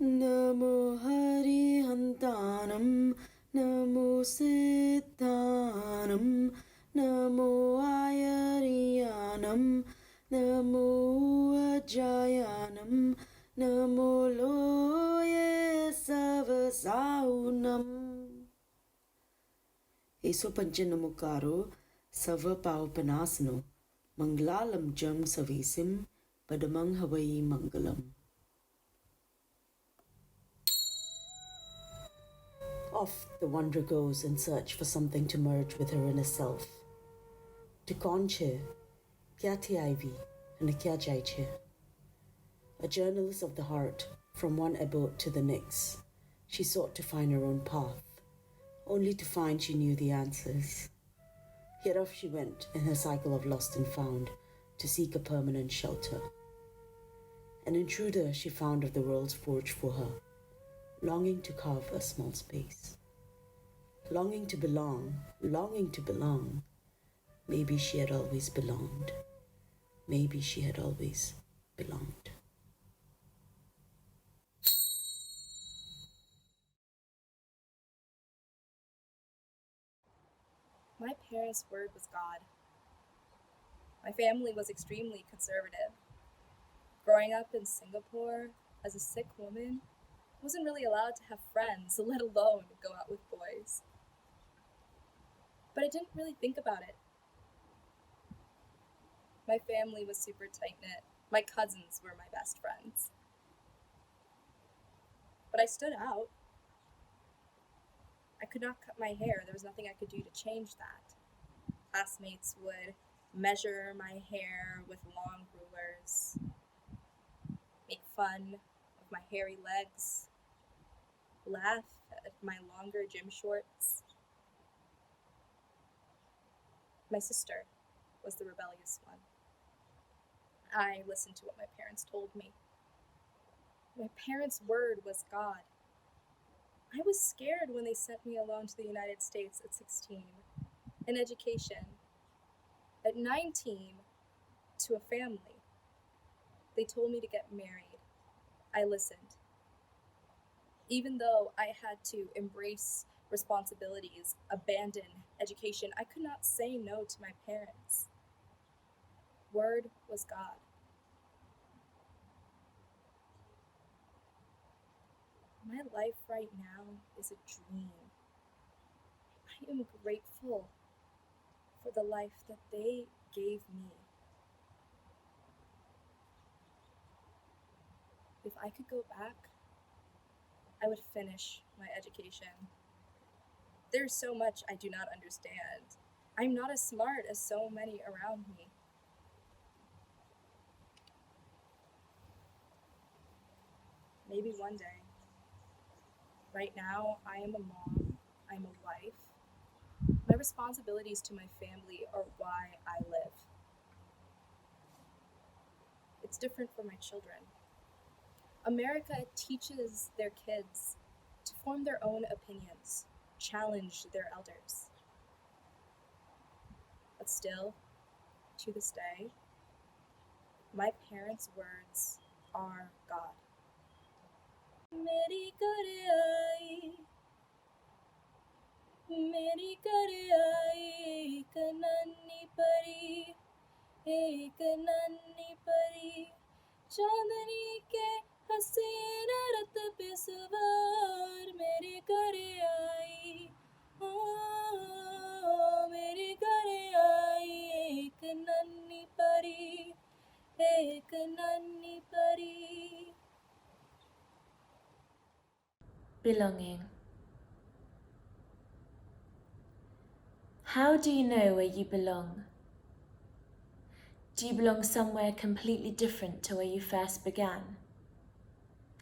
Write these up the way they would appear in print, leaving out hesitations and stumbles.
Namo Harihantanam, Namo Siddhanam, Namo Ayariyanam, Namo Ajayanam, Namo Loye Savasaunam. Eso Panchanamukkaro, Sava Paupanasano, Manglalam Jam Savisim, Padamang Havayi Mangalam. Off the wanderer goes in search for something to merge with her inner self. To conche, kya thi ivy, and kya jaiche. A journalist of the heart, from one abode to the next, she sought to find her own path, only to find she knew the answers. Yet off she went in her cycle of lost and found, to seek a permanent shelter. An intruder she found of the world's forge for her, longing to carve a small space. Longing to belong, maybe she had always belonged. Maybe she had always belonged. My parents' word was God. My family was extremely conservative. Growing up in Singapore as a Sikh woman, I wasn't really allowed to have friends, let alone go out with boys. But I didn't really think about it. My family was super tight-knit. My cousins were my best friends. But I stood out. I could not cut my hair. There was nothing I could do to change that. Classmates would measure my hair with long rulers, make fun of my hairy legs, laugh at my longer gym shorts. My sister was the rebellious one. I listened to what my parents told me. My parents' word was God. I was scared when they sent me alone to the United States at 16, in education. At 19, to a family. They told me to get married. I listened. Even though I had to embrace responsibilities, abandon education, I could not say no to my parents. Word was God. My life right now is a dream. I am grateful for the life that they gave me. If I could go back, I would finish my education. There's so much I do not understand. I'm not as smart as so many around me. Maybe one day. Right now, I am a mom, I'm a wife. My responsibilities to my family are why I live. It's different for my children. America teaches their kids to form their own opinions, challenge their elders. But still, to this day, my parents' words are God. Meri kare aayi, meri kare aayi, ek nanni pari, ek nanni pari, chandni ke हसीना रत पे सवार मेरे घरे आई, ओ मेरे घरे आई, एक नन्ही परी, एक नन्ही परी. Belonging. How do you know where you belong? Do you belong somewhere completely different to where you first began?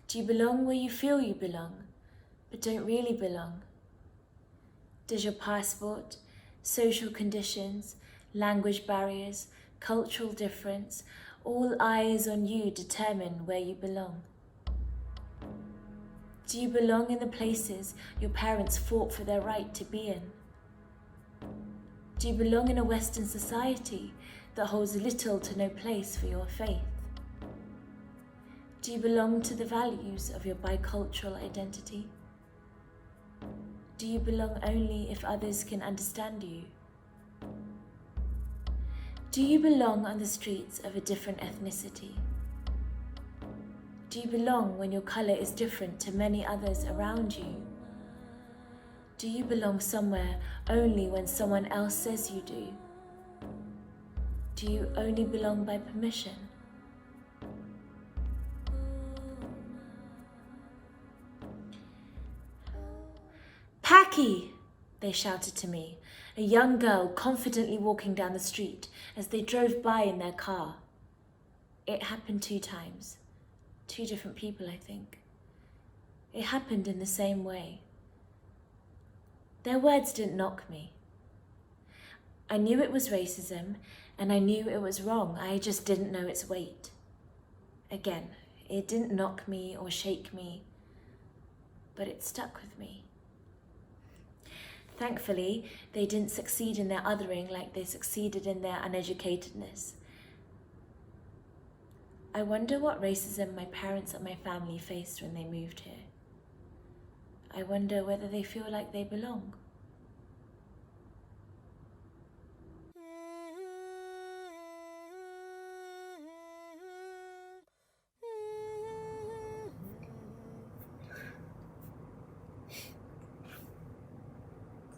Do you belong where you feel you belong, but don't really belong? Does your passport, social conditions, language barriers, cultural difference, all eyes on you determine where you belong? Do you belong in the places your parents fought for their right to be in? Do you belong in a Western society that holds little to no place for your faith? Do you belong to the values of your bicultural identity? Do you belong only if others can understand you? Do you belong on the streets of a different ethnicity? Do you belong when your colour is different to many others around you? Do you belong somewhere only when someone else says you do? Do you only belong by permission? "Paki!" they shouted to me, a young girl confidently walking down the street as they drove by in their car. It happened 2 times. 2 different people, I think. It happened in the same way. Their words didn't knock me. I knew it was racism, and I knew it was wrong. I just didn't know its weight. Again, it didn't knock me or shake me, but it stuck with me. Thankfully, they didn't succeed in their othering like they succeeded in their uneducatedness. I wonder what racism my parents and my family faced when they moved here. I wonder whether they feel like they belong.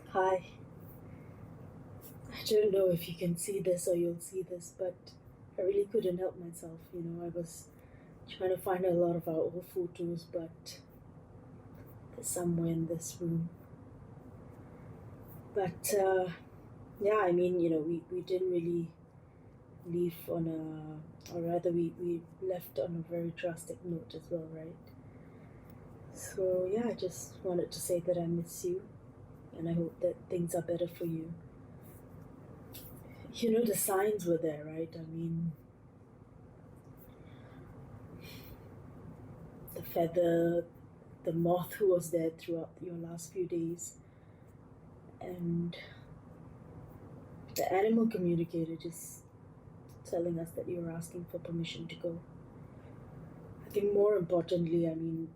Hi. I don't know if you can see this or you'll see this, but I really couldn't help myself. I was trying to find a lot of our old photos, but they're somewhere in this room. But yeah, I mean, we didn't really leave on or rather we left on a very drastic note as well, right? So yeah, I just wanted to say that I miss you, and I hope that things are better for you. The signs were there, right? I mean, the feather, the moth who was there throughout your last few days, and the animal communicator just telling us that you were asking for permission to go. I think more importantly, I mean,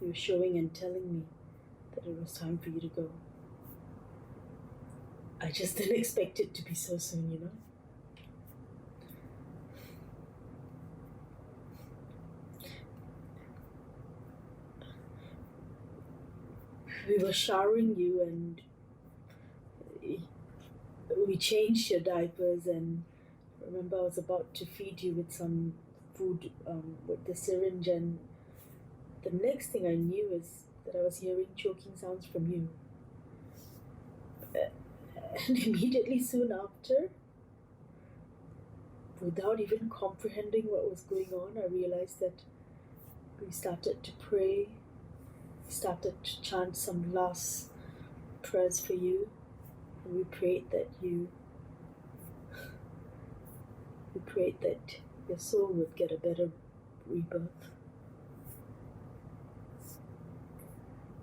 you were showing and telling me that it was time for you to go. I just didn't expect it to be so soon, We were showering you and we changed your diapers, and I remember I was about to feed you with some food with the syringe, and the next thing I knew is that I was hearing choking sounds from you. And immediately soon after, without even comprehending what was going on, I realized that we started to pray, we started to chant some last prayers for you, and we prayed that your soul would get a better rebirth.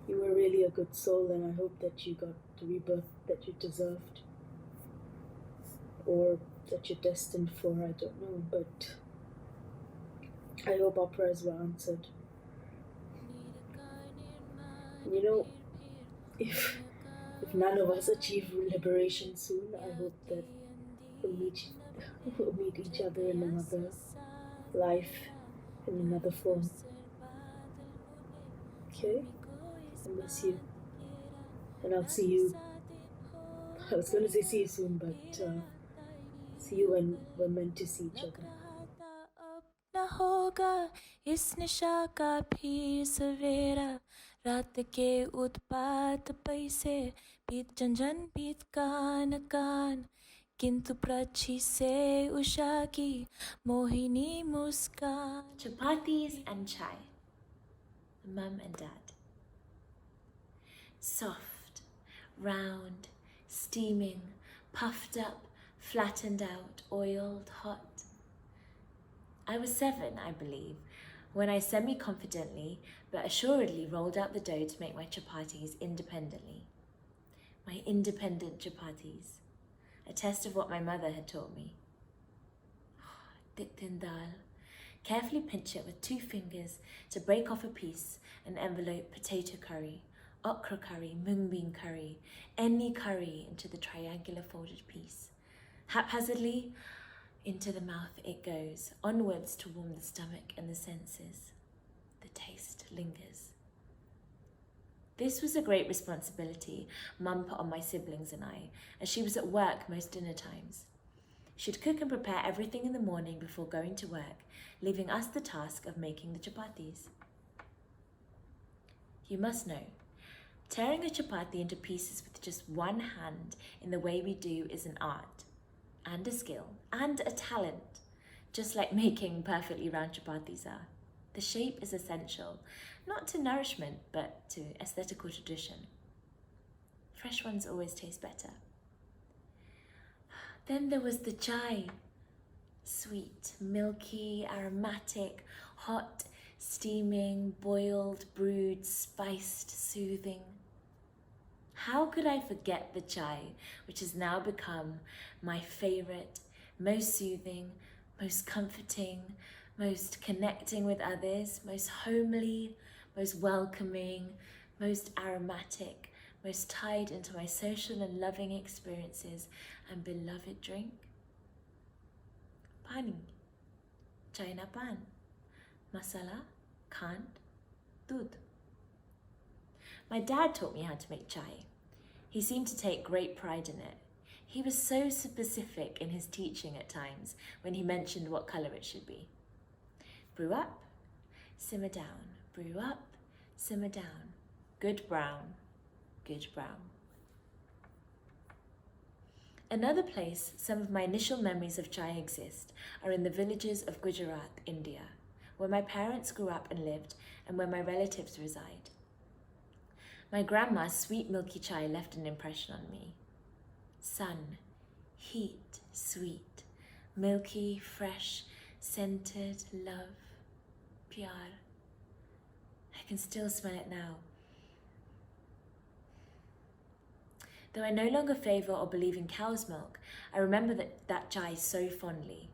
You were really a good soul, and I hope that you got the rebirth that you deserved, or that you're destined for, I don't know, but I hope our prayers were answered. If none of us achieve liberation soon, I hope that we'll meet each other in another life, in another form. Okay? I miss you. And I'll see you. I was going to say see you soon, but see you when we're meant to see each other. न होगा इस निशा का फिर सवेरा रात के उत्पात पैसे बीत झंझन बीत कान कान किंतु प्रच्छी से उषा की मोहिनी मुस्कान. Chapatis and chai. Mum and Dad. Soft, round, steaming, puffed up, flattened out, oiled, hot. I was 7, I believe, when I semi-confidently but assuredly rolled out the dough to make my chapatis independently. My independent chapatis, a test of what my mother had taught me. Dik din dal, Carefully pinch it with 2 fingers to break off a piece and envelope potato curry, okra curry, mung bean curry, any curry into the triangular folded piece. Haphazardly, into the mouth it goes, onwards to warm the stomach and the senses. The taste lingers. This was a great responsibility Mum put on my siblings and I, as she was at work most dinner times. She'd cook and prepare everything in the morning before going to work, leaving us the task of making the chapatis. You must know, tearing a chapati into pieces with just one hand in the way we do is an art, and a skill, and a talent, just like making perfectly round chapatis are. The shape is essential, not to nourishment, but to aesthetical tradition. Fresh ones always taste better. Then there was the chai. Sweet, milky, aromatic, hot, steaming, boiled, brewed, spiced, soothing. How could I forget the chai, which has now become my favorite, most soothing, most comforting, most connecting with others, most homely, most welcoming, most aromatic, most tied into my social and loving experiences and beloved drink? Pani, China pan, masala, khand, dudh. My dad taught me how to make chai. He seemed to take great pride in it. He was so specific in his teaching at times when he mentioned what colour it should be. Brew up, simmer down, brew up, simmer down, good brown, good brown. Another place some of my initial memories of chai exist are in the villages of Gujarat, India, where my parents grew up and lived and where my relatives reside. My grandma's sweet milky chai left an impression on me. Sun, heat, sweet, milky, fresh, scented, love, pyar. I can still smell it now. Though I no longer favour or believe in cow's milk, I remember that chai so fondly.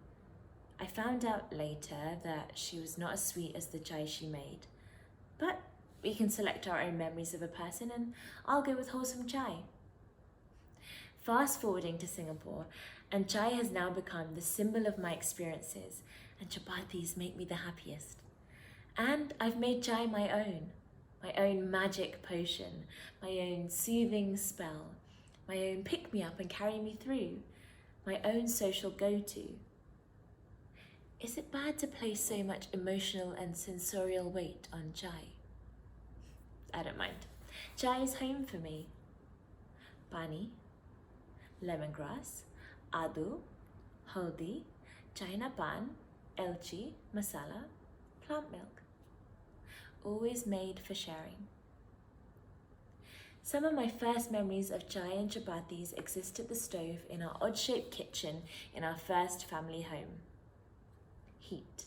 I found out later that she was not as sweet as the chai she made. But we can select our own memories of a person, and I'll go with wholesome chai. Fast forwarding to Singapore, and chai has now become the symbol of my experiences, and chapatis make me the happiest. And I've made chai my own magic potion, my own soothing spell, my own pick-me-up and carry me through, my own social go-to. Is it bad to place so much emotional and sensorial weight on chai? I don't mind. Chai is home for me. Pani, lemongrass, adu, haldi, China pan, elchi, masala, plant milk. Always made for sharing. Some of my first memories of chai and chapatis exist at the stove in our odd-shaped kitchen in our first family home. Heat.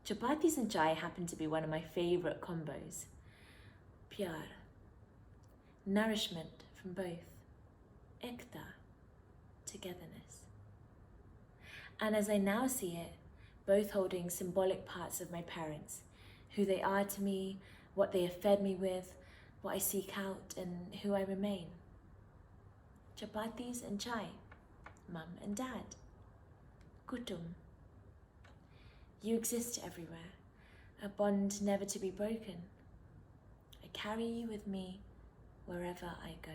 Chapatis and chai happen to be one of my favourite combos. Pyar. Nourishment from both. Ekta. Togetherness. And as I now see it, both holding symbolic parts of my parents, who they are to me, what they have fed me with, what I seek out, and who I remain. Chapatis and chai, mum and dad. Kutum. You exist everywhere, a bond never to be broken. I carry you with me wherever I go.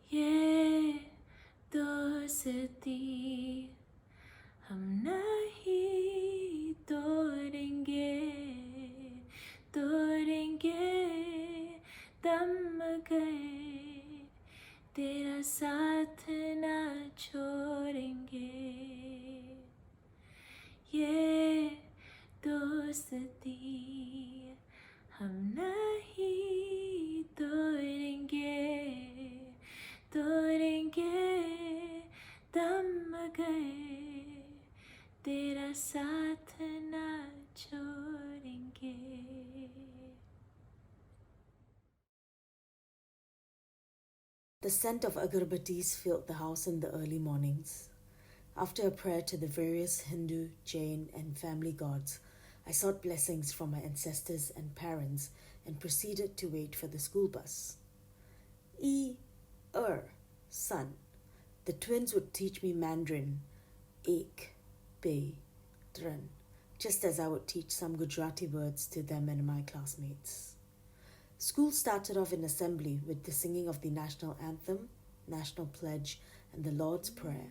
Ye dosti hum nahi तोड़ेंगे दम गए तेरा साथ ना छोड़ेंगे ये दोस्ती हम नहीं तोड़ेंगे दम गए तेरा साथ ना छोड़ेंगे. The scent of agarbattis filled the house in the early mornings. After a prayer to the various Hindu, Jain, and family gods, I sought blessings from my ancestors and parents and proceeded to wait for the school bus. Son. The twins would teach me Mandarin, ek, be, dran, just as I would teach some Gujarati words to them and my classmates. School started off in assembly with the singing of the national anthem, national pledge, and the Lord's Prayer,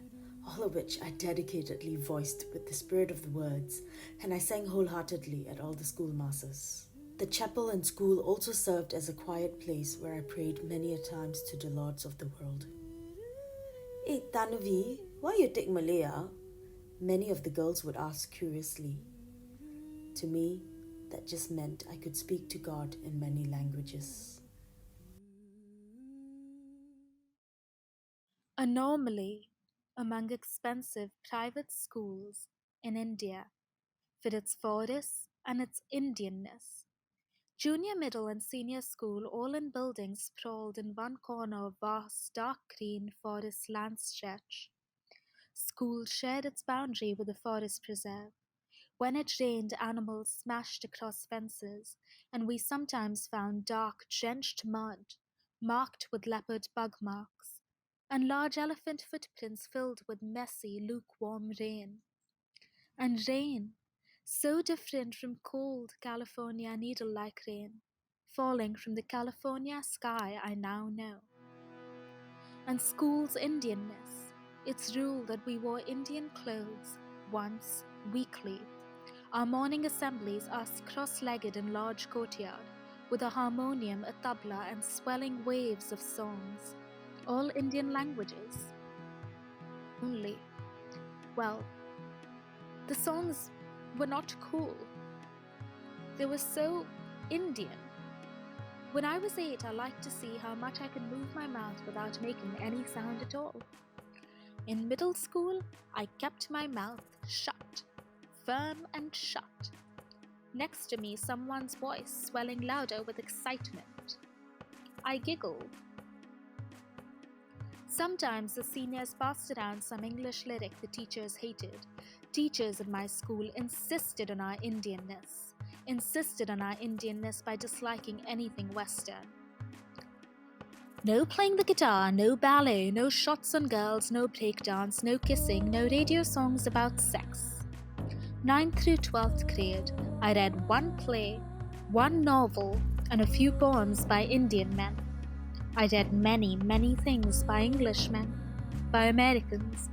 all of which I dedicatedly voiced with the spirit of the words, and I sang wholeheartedly at all the school masses. The chapel and school also served as a quiet place where I prayed many a times to the lords of the world. Hey, Tanvi, why you take Malaya? Many of the girls would ask curiously. To me, that just meant I could speak to God in many languages. Anomaly among expensive private schools in India, with its forests and its Indianness. Junior, middle, and senior school, all in buildings sprawled in one corner of vast dark green forest land stretch. School shared its boundary with the forest preserve. When it rained, animals smashed across fences, and we sometimes found dark, drenched mud, marked with leopard bug marks, and large elephant footprints filled with messy, lukewarm rain. And rain, so different from cold California needle-like rain, falling from the California sky I now know. And school's Indianness, its rule that we wore Indian clothes once weekly. Our morning assemblies are cross-legged in large courtyard, with a harmonium, a tabla, and swelling waves of songs, all Indian languages. Only, well, the songs were not cool. They were so Indian. When I was 8, I liked to see how much I could move my mouth without making any sound at all. In middle school, I kept my mouth shut, firm and shut. Next to me, someone's voice swelling louder with excitement. I giggled. Sometimes the seniors passed around some English lyric the teachers hated. Teachers at my school insisted on our Indianness by disliking anything Western. No playing the guitar, no ballet, no shots on girls, no breakdance, no kissing, no radio songs about sex. 9th through 12th grade, I read one play, one novel, and a few poems by Indian men. I read many, many things by Englishmen, by Americans.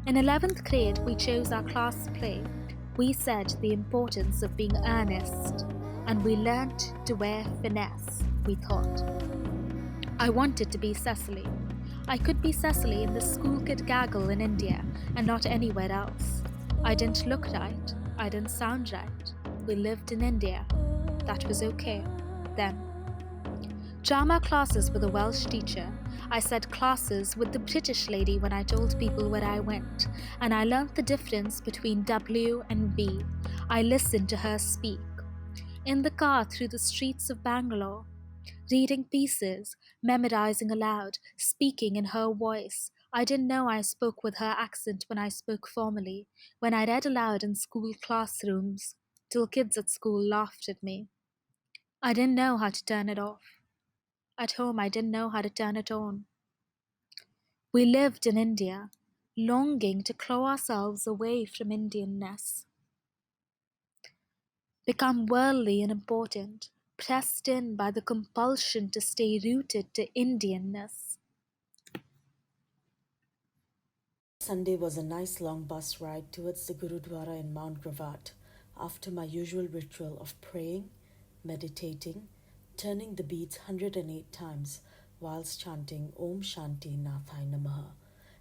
In 11th grade, we chose our class play. We said the importance of being earnest, and we learnt to wear finesse, we thought. I wanted to be Cecily. I could be Cecily in the school kid gaggle in India, and not anywhere else. I didn't look right. I didn't sound right. We lived in India. That was okay, then. Drama classes with a Welsh teacher. I said classes with the British lady when I told people where I went, and I learnt the difference between W and B. I listened to her speak. In the car through the streets of Bangalore, reading pieces, memorizing aloud, speaking in her voice. I didn't know I spoke with her accent when I spoke formally, when I read aloud in school classrooms, till kids at school laughed at me. I didn't know how to turn it off. At home, I didn't know how to turn it on. We lived in India, longing to claw ourselves away from Indianness, become worldly and important, pressed in by the compulsion to stay rooted to Indianness. Sunday was a nice long bus ride towards the Gurudwara in Mount Gravatt after my usual ritual of praying, meditating, turning the beads 108 times whilst chanting Om Shanti Nathai Namaha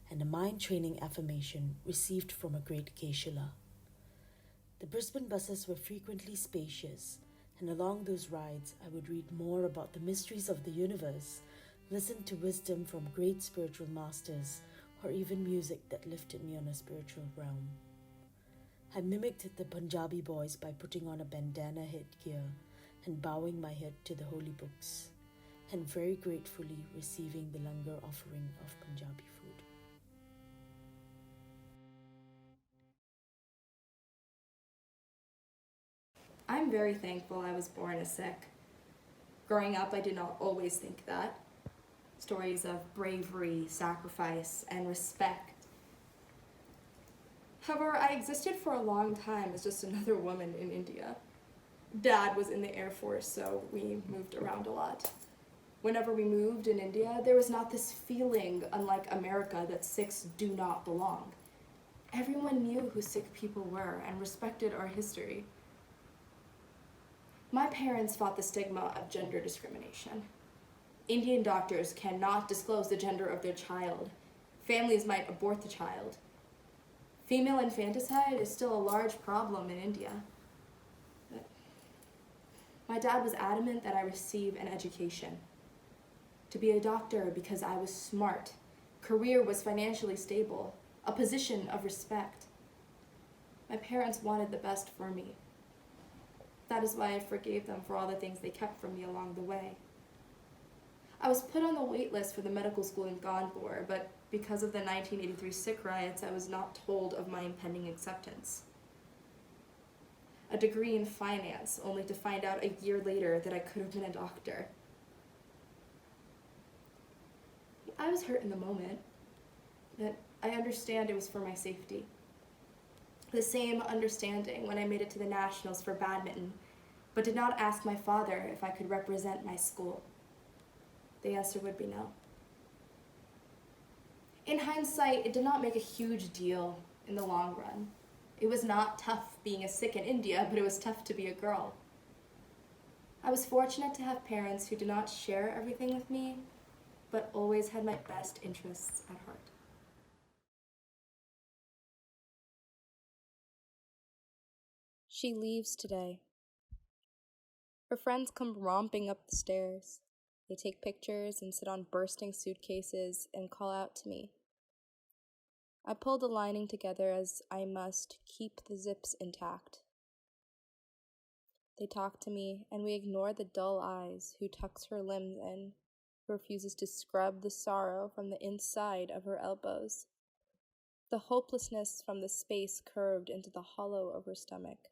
and a mind-training affirmation received from a great Keshila. The Brisbane buses were frequently spacious, and along those rides I would read more about the mysteries of the universe, listen to wisdom from great spiritual masters, or even music that lifted me on a spiritual realm. I mimicked the Punjabi boys by putting on a bandana headgear and bowing my head to the holy books, and very gratefully receiving the langar offering of Punjabi food. I'm very thankful I was born a Sikh. Growing up, I did not always think that. Stories of bravery, sacrifice, and respect. However, I existed for a long time as just another woman in India. Dad was in the Air Force, so we moved around a lot. Whenever we moved in India, there was not this feeling, unlike America, that Sikhs do not belong. Everyone knew who Sikh people were and respected our history. My parents fought the stigma of gender discrimination. Indian doctors cannot disclose the gender of their child. Families might abort the child. Female infanticide is still a large problem in India. But my dad was adamant that I receive an education. To be a doctor because I was smart, career was financially stable, a position of respect. My parents wanted the best for me. That is why I forgave them for all the things they kept from me along the way. I was put on the wait list for the medical school in Bangalore, but because of the 1983 Sikh riots, I was not told of my impending acceptance. A degree in finance, only to find out a year later that I could have been a doctor. I was hurt in the moment, but I understand it was for my safety. The same understanding when I made it to the nationals for badminton, but did not ask my father if I could represent my school. The answer would be no. In hindsight, it did not make a huge deal in the long run. It was not tough being a Sikh in India, but it was tough to be a girl. I was fortunate to have parents who did not share everything with me, but always had my best interests at heart. She leaves today. Her friends come romping up the stairs. They take pictures and sit on bursting suitcases and call out to me. I pull the lining together as I must keep the zips intact. They talk to me, and we ignore the dull eyes who tucks her limbs in, who refuses to scrub the sorrow from the inside of her elbows, the hopelessness from the space curved into the hollow of her stomach.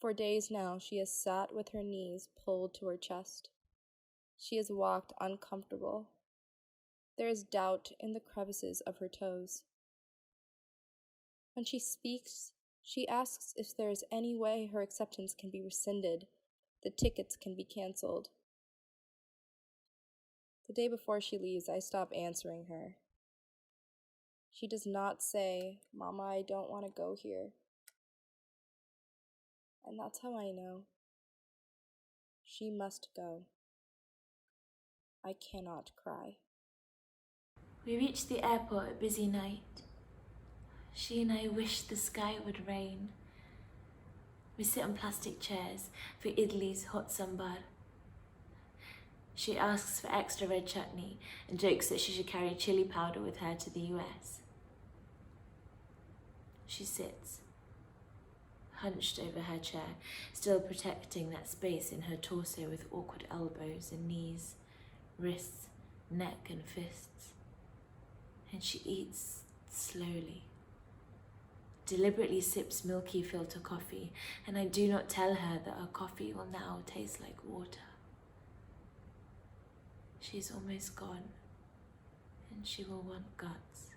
For days now, she has sat with her knees pulled to her chest. She has walked uncomfortable. There is doubt in the crevices of her toes. When she speaks, she asks if there is any way her acceptance can be rescinded, the tickets can be canceled. The day before she leaves, I stop answering her. She does not say, "Mama, I don't want to go here." And that's how I know. She must go. I cannot cry. We reached the airport at busy night. She and I wished the sky would rain. We sit on plastic chairs for idli's hot sambar. She asks for extra red chutney and jokes that she should carry chili powder with her to the US. She sits, hunched over her chair, still protecting that space in her torso with awkward elbows and knees, wrists, neck and fists. And she eats slowly, deliberately sips milky filter coffee, and I do not tell her that her coffee will now taste like water. She's almost gone, and she will want guts.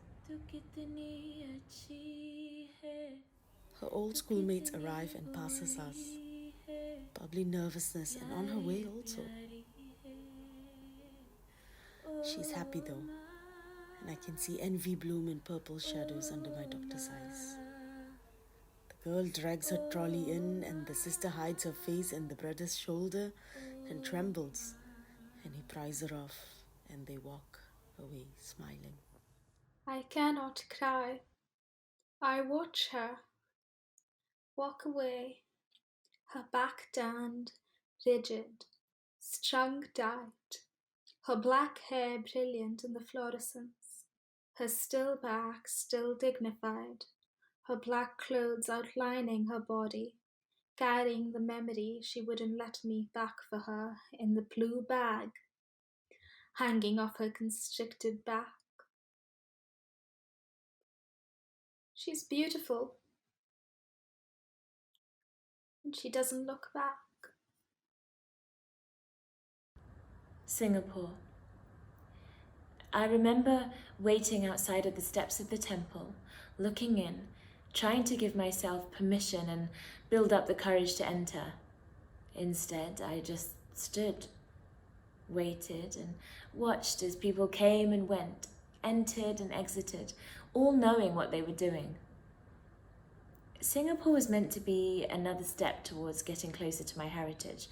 Her old schoolmates arrive and passes us. Bubbly nervousness, and on her way also. She's happy though, and I can see envy bloom in purple shadows under my doctor's eyes. The girl drags her trolley in, and the sister hides her face in the brother's shoulder and trembles, and he pries her off, and they walk away smiling. I cannot cry. I watch her walk away, her back turned, rigid, strung tight, her black hair brilliant in the fluorescence, her still back still dignified, her black clothes outlining her body, carrying the memory she wouldn't let me back for her in the blue bag, hanging off her constricted back. She's beautiful. and she doesn't look back. Singapore. I remember waiting outside of the steps of the temple, looking in, trying to give myself permission and build up the courage to enter. Instead, I just stood, waited, and watched as people came and went, entered and exited, all knowing what they were doing. Singapore was meant to be another step towards getting closer to my heritage.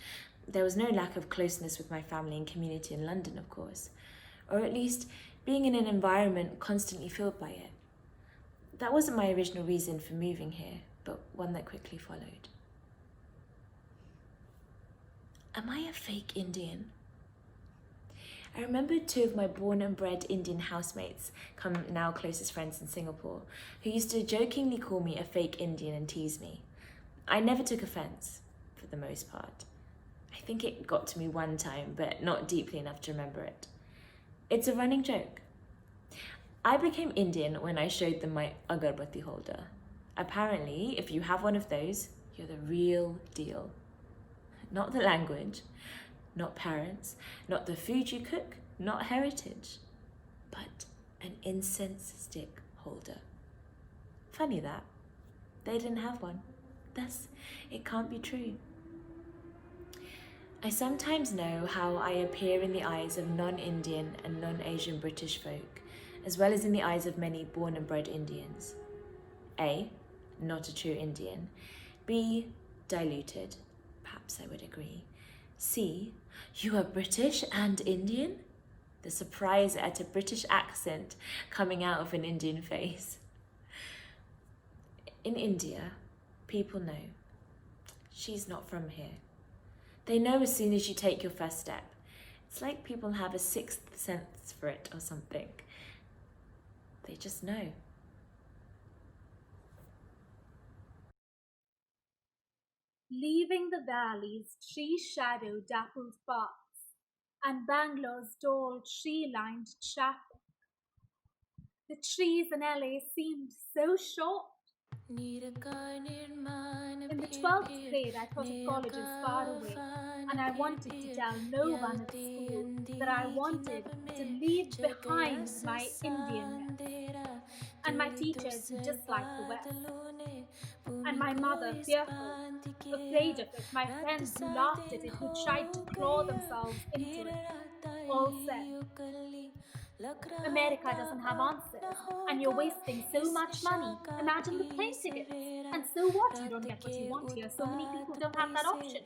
There was no lack of closeness with my family and community in London, of course, or at least being in an environment constantly filled by it. That wasn't my original reason for moving here, but one that quickly followed. Am I a fake Indian? I remember two of my born and bred Indian housemates, now closest friends in Singapore, who used to jokingly call me a fake Indian and tease me. I never took offense, for the most part. I think it got to me one time, but not deeply enough to remember it. It's a running joke. I became Indian when I showed them my agarbatti holder. Apparently, if you have one of those, you're the real deal. Not the language, not parents, not the food you cook, not heritage, but an incense stick holder. Funny that. They didn't have one. Thus, it can't be true. I sometimes know how I appear in the eyes of non-Indian and non-Asian British folk, as well as in the eyes of many born and bred Indians. A, not a true Indian. B, diluted. Perhaps I would agree. C, you are British and Indian? The surprise at a British accent coming out of an Indian face. In India, people know. She's not from here. They know as soon as you take your first step. It's like people have a sixth sense for it or something. They just know. Leaving the valley's tree-shadow dappled paths and Bangalore's tall tree-lined traffic, the trees in LA seemed so short. In the 12th grade, I thought of colleges far away, and I wanted to tell no one at school that I wanted to leave behind my Indianness, and my teachers who disliked the West, and my mother fearful, afraid of it, my friends who laughed at it, who tried to claw themselves into it, all said, America doesn't have answers, and you're wasting so much money. Imagine the plane tickets. And so what? You don't get what you want here. So many people don't have that option.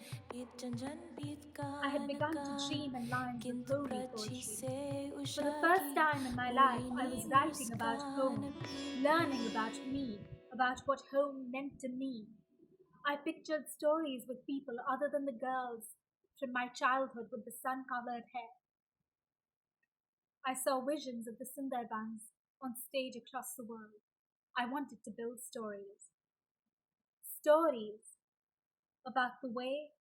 I had begun to dream in lines of holy poetry. For the first time in my life, I was writing about home, learning about me, about what home meant to me. I pictured stories with people other than the girls from my childhood with the sun-colored hair. I saw visions of the Sundarbans on stage across the world. I wanted to build stories. Stories about the way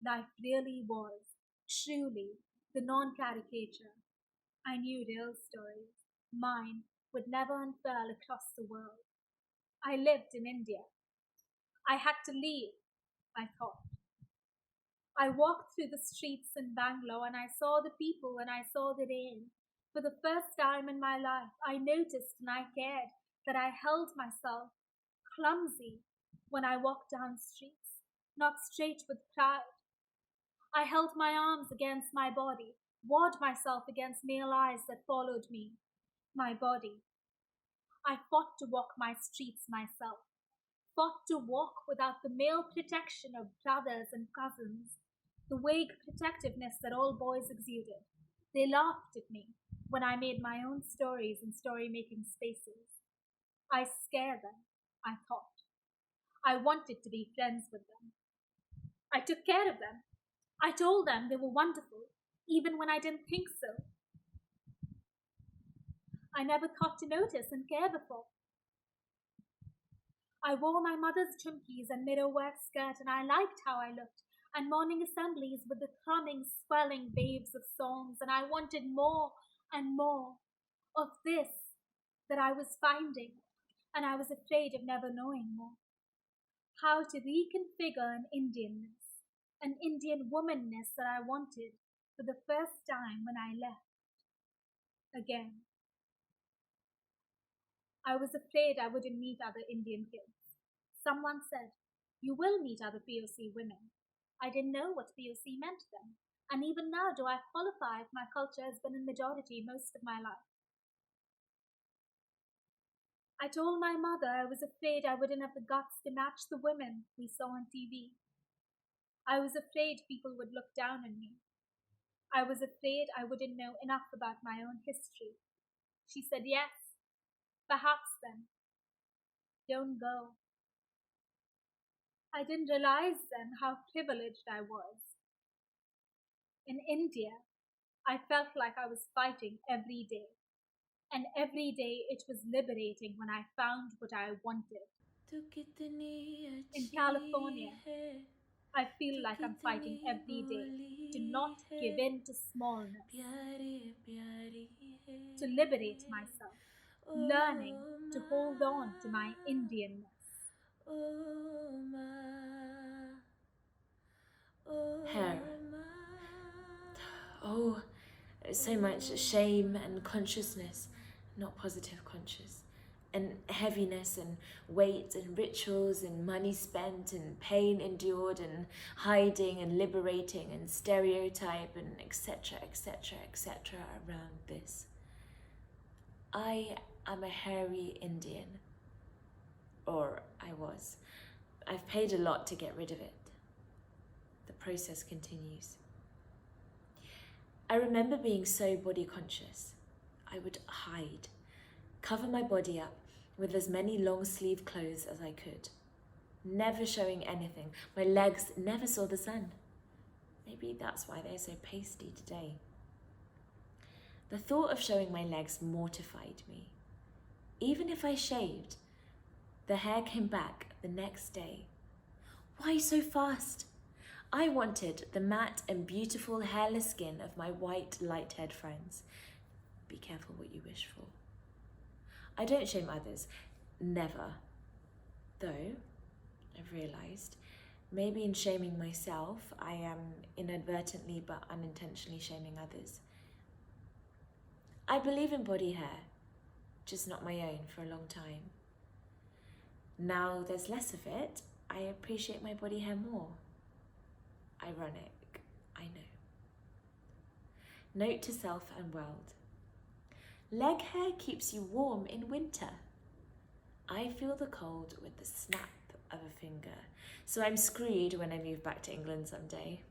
life really was, truly, the non-caricature. I knew real stories. Mine would never unfurl across the world. I lived in India. I had to leave, I thought. I walked through the streets in Bangalore and I saw the people and I saw the rain. For the first time in my life, I noticed and I cared that I held myself clumsy when I walked down streets, not straight with pride. I held my arms against my body, warred myself against male eyes that followed me, my body. I fought to walk my streets myself, fought to walk without the male protection of brothers and cousins, the vague protectiveness that all boys exuded. They laughed at me when I made my own stories in story-making spaces. I scared them, I thought. I wanted to be friends with them. I took care of them. I told them they were wonderful, even when I didn't think so. I never thought to notice and care before. I wore my mother's chumkis and mirror-work skirt, and I liked how I looked, and morning assemblies with the thrumming, swelling waves of songs, and I wanted more and more of this that I was finding, and I was afraid of never knowing more. how to reconfigure an Indianness, an Indian womanness that I wanted for the first time when I left. Again. I was afraid I wouldn't meet other Indian kids. Someone said, "You will meet other POC women." I didn't know what POC meant then, and even now do I qualify if my culture has been in majority most of my life. I told my mother I was afraid I wouldn't have the guts to match the women we saw on TV. I was afraid people would look down on me. I was afraid I wouldn't know enough about my own history. She said, "Yes, perhaps then. Don't go." I didn't realize then how privileged I was. In India, I felt like I was fighting every day. And every day it was liberating when I found what I wanted. In California, I feel like I'm fighting every day to not give in to smallness, to liberate myself, learning to hold on to my Indianness. Hair. Oh, so much shame and consciousness, not positive conscious, and heaviness and weight and rituals and money spent and pain endured and hiding and liberating and stereotype and etc., etc., etc. around this. I am a hairy Indian, or I was. I've paid a lot to get rid of it. The process continues. I remember being so body conscious. I would hide, cover my body up with as many long sleeve clothes as I could, never showing anything. My legs never saw the sun. Maybe that's why they're so pasty today. The thought of showing my legs mortified me. Even if I shaved, the hair came back the next day. Why so fast? I wanted the matte and beautiful hairless skin of my white, light-haired friends. Be careful what you wish for. I don't shame others, never. Though, I've realised, maybe in shaming myself, I am inadvertently but unintentionally shaming others. I believe in body hair, just not my own for a long time. Now there's less of it, I appreciate my body hair more. Ironic, I know. Note to self and world. Leg hair keeps you warm in winter. I feel the cold with the snap of a finger, so I'm screwed when I move back to England someday.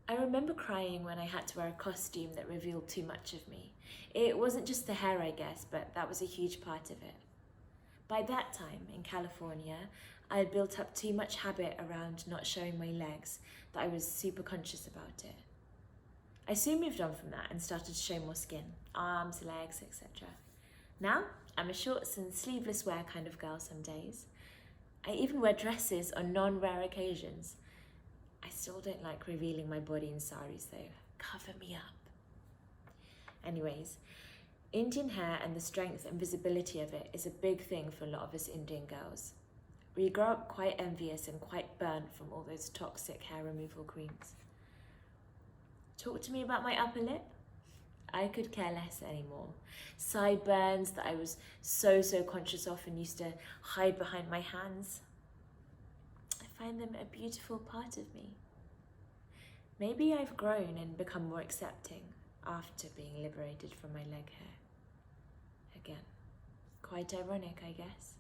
I remember crying when I had to wear a costume that revealed too much of me. It wasn't just the hair, I guess, but that was a huge part of it. By that time, in California, I had built up too much habit around not showing my legs that I was super conscious about it. I soon moved on from that and started to show more skin, arms, legs, etc. Now, I'm a shorts and sleeveless wear kind of girl some days. I even wear dresses on non-rare occasions. I still don't like revealing my body in saris though. Cover me up. Anyways, Indian hair and the strength and visibility of it is a big thing for a lot of us Indian girls. We grow up quite envious and quite burnt from all those toxic hair removal creams. Talk to me about my upper lip? I could care less anymore. Sideburns that I was so conscious of and used to hide behind my hands. I find them a beautiful part of me. Maybe I've grown and become more accepting after being liberated from my leg hair. Again, quite ironic, I guess.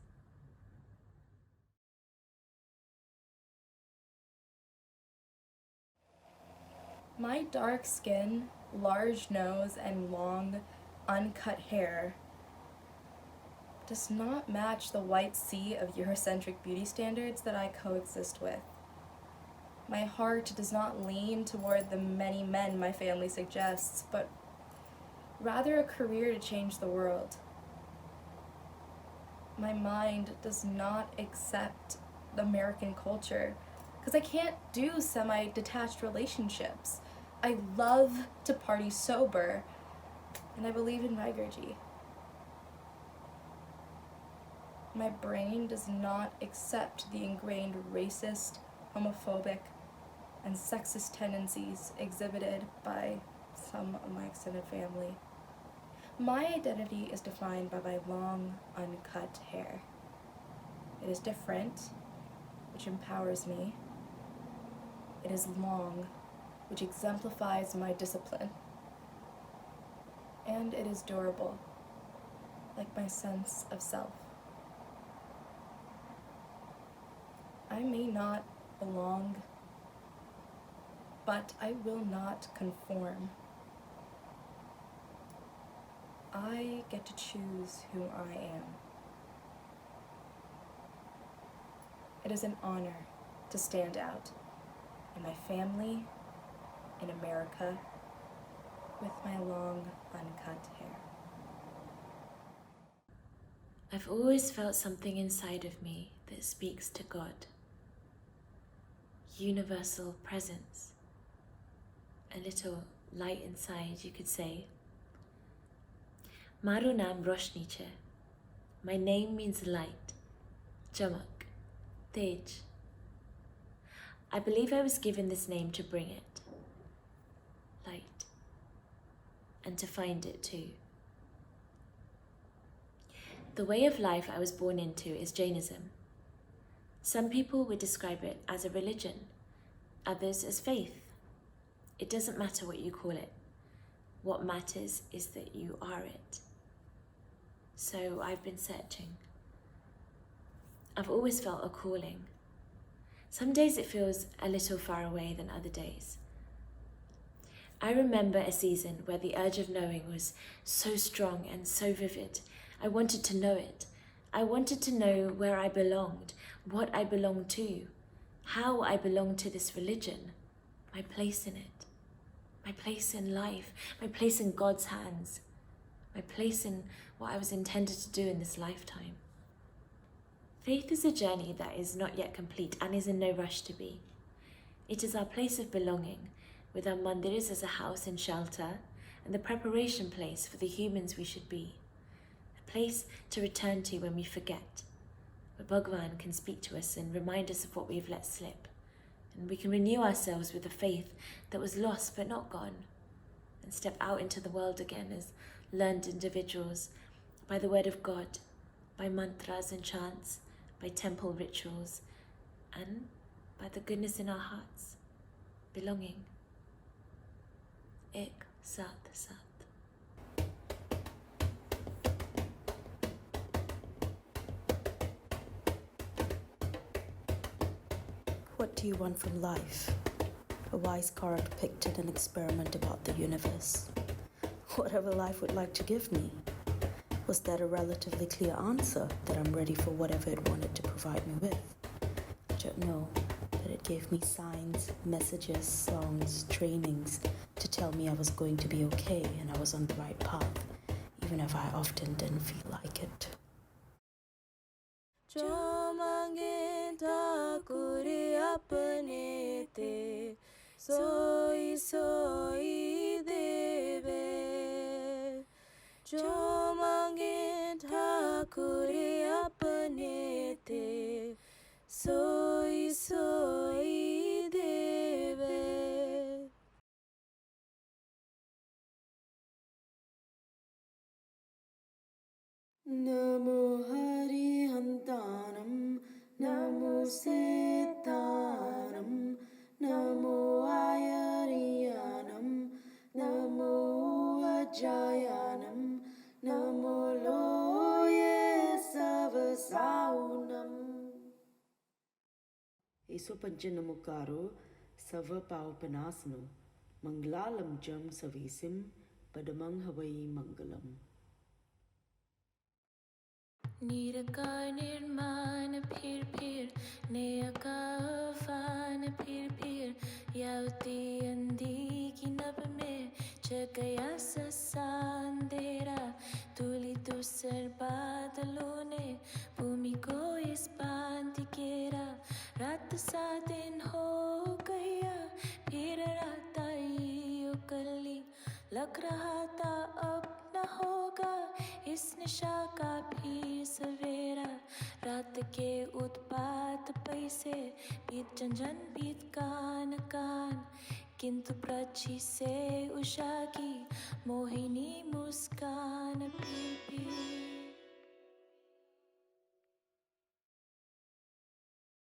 My dark skin, large nose, and long, uncut hair does not match the white sea of Eurocentric beauty standards that I coexist with. My heart does not lean toward the many men my family suggests, but rather a career to change the world. My mind does not accept American culture because I can't do semi-detached relationships. I love to party sober, and I believe in Vigergy. My brain does not accept the ingrained racist, homophobic, and sexist tendencies exhibited by some of my extended family. My identity is defined by my long, uncut hair. It is different, which empowers me. It is long, which exemplifies my discipline. And it is durable, like my sense of self. I may not belong, but I will not conform. I get to choose who I am. It is an honor to stand out in my family, in America, with my long, uncut hair. I've always felt something inside of me that speaks to God. Universal presence. A little light inside, you could say. Maru naam Roshni che. My name means light. Chamak. Tej. I believe I was given this name to bring it. Light. And to find it too. The way of life I was born into is Jainism. Some people would describe it as a religion, others as faith. It doesn't matter what you call it. What matters is that you are it. So I've been searching. I've always felt a calling. Some days it feels a little far away than other days. I remember a season where the urge of knowing was so strong and so vivid. I wanted to know it. I wanted to know where I belonged, what I belonged to, how I belonged to this religion, my place in it, my place in life, my place in God's hands, my place in what I was intended to do in this lifetime. Faith is a journey that is not yet complete and is in no rush to be. It is our place of belonging, with our mandirs as a house and shelter, and the preparation place for the humans we should be. A place to return to when we forget, where Bhagwan can speak to us and remind us of what we've let slip, and we can renew ourselves with a faith that was lost but not gone, and step out into the world again as learned individuals by the word of God, by mantras and chants, by temple rituals, and by the goodness in our hearts, belonging. Ek Sat Sat. What do you want from life? A wise Kaur depicted an experiment about the universe. Whatever life would like to give me. Was that a relatively clear answer, that I'm ready for whatever it wanted to provide me with? I don't know, but it gave me signs, messages, songs, trainings to tell me I was going to be okay and I was on the right path, even if I often didn't feel like it. Soi soi deve, jo mange thakure apne te, soi soi deve. Namo Hari Hantanam, Namo Setanam, Namo Ayariyanam, Namo Ajayanam, Namo Loye Savasaunam. Eso Panchanamukkaro Sava Paupanasano, Manglalam Jam Savisim, Padamang Havai Mangalam. नीर का निर्माण फिर नया का अफान फिर यावती अंधी की नब में जगया ससा अंधेरा तुली तुसर बादलों ने भूमि को इस भांति घेरा रात सा दिन हो गया फिर रात आई उकली लग रहा था अब न होगा इस निशा का भी सवेरा के उत्पात पैसे बीत झंझन बीत कान कान किंतु प्रची से उषा की मोहिनी मुस्कान पी पी